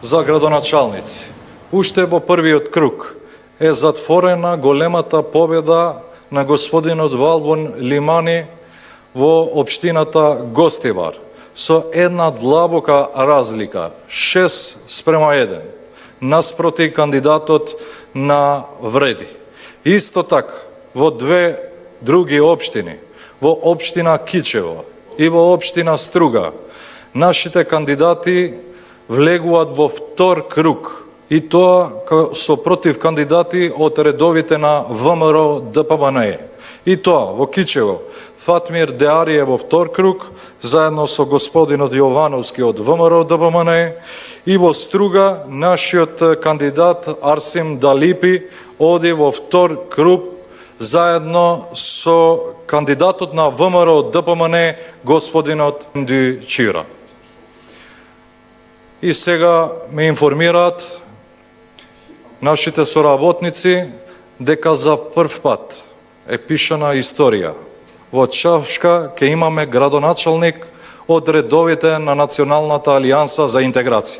за градоначалници. Уште во првиот круг е затворена големата победа на господинот Валбон Лимани во општината Гостивар со една длабока разлика 6:1 наспроти кандидатот на Вреди. Исто така во две други општини, во општина Кичево и во општина Струга, нашите кандидати влегуваат во втор круг, и тоа со против кандидати од редовите на ВМРО ДПМН. И тоа во Кичево Фатмир Деари е во втор круг, заедно со господинот Јовановски од ВМРО ДПМН, и во Струга нашиот кандидат Арсим Далипи оди во втор круг заедно со кандидатот на ВМРО ДПМН господинот Нди Чира. И сега ме информираат нашите соработници дека за прв пат е пишана историја. Во Чавшка ќе имаме градоначалник од редовите на Националната алијанса за интеграција.